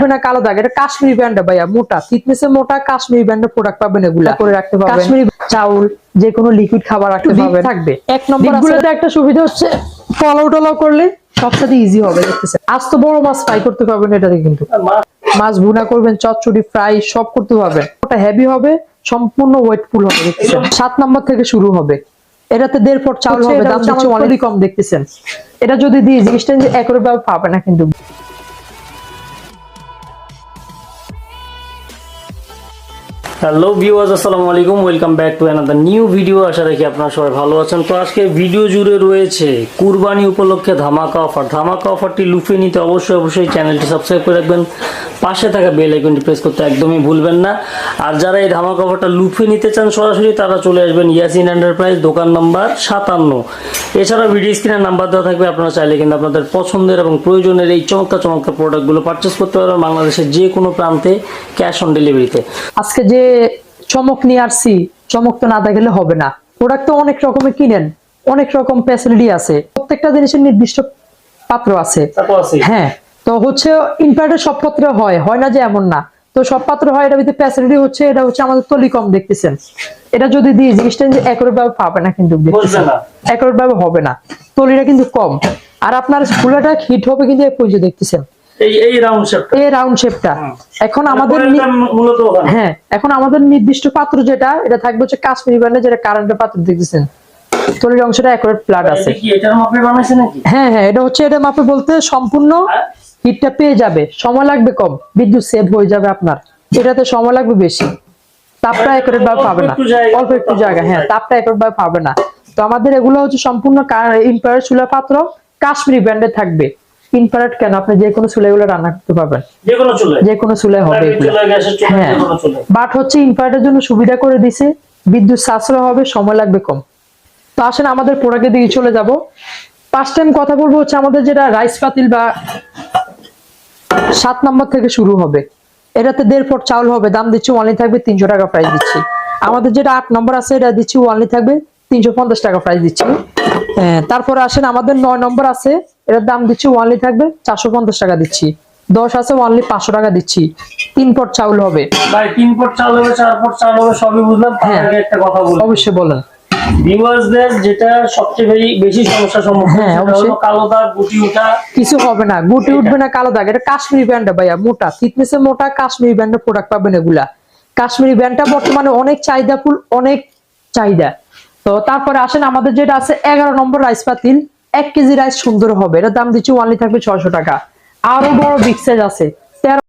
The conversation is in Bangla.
উঠবে না কালো দাগ, এটা কাশ্মীরি ব্র্যান্ড ভাইয়া, মোটা থিকনেসে মোটা কাশ্মীরি ব্র্যান্ডের প্রোডাক্ট পাবেন, এগুলা করে রাখতে পারবেন। কাশ্মীরি চাউল যে কোনো লিকুইড খাবার রাখতে পারবেন, থাকবে। এক নম্বর আছে একটা সুবিধা হচ্ছে ফলো টলাও করলে সবসাথে ইজি হবে, দেখতেছেন। আজ তো বড় মাছ ফ্রাই করতে পারবেন এটাতে, কিন্তু মাছ ভুনা করবেন, চচ্চড়ি ফ্রাই সব করতে পারবেন। ওটা হেভি হবে, সম্পূর্ণ ওয়েটফুল হবে, দেখতেছেন। 7 নম্বর থেকে শুরু হবে, এটাতে 1.5 পট চাউল হবে, দাম দিচ্ছে অনেক কম, দেখতেছেন। এটা যদি দিই জিনিসটা একরকম ভাবে পাবে না কিন্তু। হ্যালো ভিউয়ার্স, আসসালামু আলাইকুম, welcome back to another new video. আশা রাখি আপনারা সবাই ভালো আছেন। তো আজকে ভিডিও জুড়ে রয়েছে কুরবানি উপলক্ষে ধামাকা অফার। ধামাকা অফারটি লুফে নিতে অবশ্যই চ্যানেলটি সাবস্ক্রাইব করে রাখবেন, পাশে থাকা বেল আইকনটি প্রেস করতে একদমই ভুলবেন না। আর যারা এই ধামাকা অফারটা লুফে নিতে চান সরাসরি, তারা চলে আসবেন ইয়াসিন এন্টারপ্রাইজ, দোকান নাম্বার 57। এছাড়া ভিডিও স্ক্রিনের নাম্বার দেওয়া থাকবে, আপনারা চাইলে কিন্তু আপনাদের পছন্দের এবং প্রয়োজনের এই চমৎকার প্রোডাক্টগুলো পারচেস করতে পারবেন বাংলাদেশের যে কোনো প্রান্তে, ক্যাশ অন ডেলিভারিতে। আজকে যে চমক নিয়ে আসছি, চমক তো না দেখলে হবে না। প্রোডাক্ট তো অনেক রকমের কিনেন, অনেক রকম ফ্যাসিলিটি আছে, প্রত্যেকটা জিনিসের নির্দিষ্ট পাত্র আছে। হ্যাঁ, তো হচ্ছে ইনভার্টার সব পাত্র হয় না যে এমন না, তো সব পাত্র হয়। এটা ভিতরে ফ্যাসিলিটি হচ্ছে, এটা হচ্ছে আমাদের তলি কম, দেখতেছেন। এটা যদি দিই জিনিসটা একরকম ভাবে পাবে না কিন্তু, একরকম ভাবে হবে না, তলিটা কিন্তু কম। আর আপনার ফুলাটা হিট হবে কিন্তু এই পর্যন্ত, দেখতেছেন এই রাউন্ড শেপটা। এখন আমাদের মূলত হ্যাঁ, এখন আমাদের নির্দিষ্ট পাত্র যেটা, এটা থাকবে হচ্ছে কাশ্মীরি ব্র্যান্ডের, যেটা কারেন্টের পাত্র, দেখতেছেন। তলির অংশটা একুরেট ফ্ল্যাট আছে। এটার মাপে বানাইছে নাকি? হ্যাঁ, এটা হচ্ছে, এটা মাপে বলতে সম্পূর্ণ হিটটা পেয়ে যাবে, সময় লাগবে কম, বিদ্যুৎ সেভ হয়ে যাবে আপনার। এটাতে সময় লাগবে বেশি, তাপটা একুরেট ভাবে পাবে না, অল্প একটু জায়গা। হ্যাঁ, তাপটা একুরেট ভাবে পাবে না। তো আমাদের এগুলো হচ্ছে সম্পূর্ণ ইনফ্রারেড চুলা পাত্র, কাশ্মীরি ব্র্যান্ডের থাকবে। ইনফ্রারেড কেন, আপনি যে কোনো চুলাগুলো রান্না করতে পারবেন, যে কোনো চুলায় হবে এগুলো। হ্যাঁ, বাট হচ্ছে ইনফ্রারেডের জন্য সুবিধা করে দিছে, বিদ্যুৎ সাশ্রয় হবে, সময় লাগবে কম। তো আসেন আমাদের প্রোডাক্টের দিকে চলে যাব। ফার্স্ট টাইম কথা বলবো হচ্ছে আমাদের যেটা রাইস পাতিল বা 7 নম্বর থেকে শুরু হবে। এটাতে 1.5 পট চাউল হবে, দাম দিচ্ছি অনলি থাকবে 300 টাকা প্রাইস দিচ্ছি। আমাদের যেটা 8 নম্বর আছে, এটা দিচ্ছি অনলি থাকবে 350 টাকা প্রাইস দিচ্ছি। তারপরে আসেন আমাদের 9 নম্বর আছে, এটার দাম দিচ্ছি অনলি থাকবে 450 টাকা দিচ্ছি। 10 আছে অনলি 500 টাকা দিচ্ছি। 3 পট চাউল হবে ভাই, 3 পট চাউল হবে, 4 পট চাউল হবে, সবই বুঝলাম। তার আগে একটা কথা বলি, অবশ্যই বলেন। ভিউয়ার্সদের যেটা সবচেয়ে বেশি সমস্যার সম্মুখীন হলো কালো দাগ, গুটি ওঠা। কিছু হবে না, গুটি উঠবে না, কালো দাগ, এটা কাশ্মীরি ব্র্যান্ড ভাইয়া, মোটা থিকনেসে মোটা কাশ্মীরি ব্র্যান্ডের প্রোডাক্ট পাবেন এগুলা। কাশ্মীরি ব্র্যান্ডটা বর্তমানে অনেক চাহিদা, ফুল অনেক চাহিদা। তো তারপরে আসেন আমাদের যেটা আছে 11 নম্বর রাইস পাতিল, 1 কেজি রাইস সুন্দর হবে, এটার দাম দিচ্ছি অনলি থাকবে 600 টাকা। আরো বড় বিগ সাইজ আছে,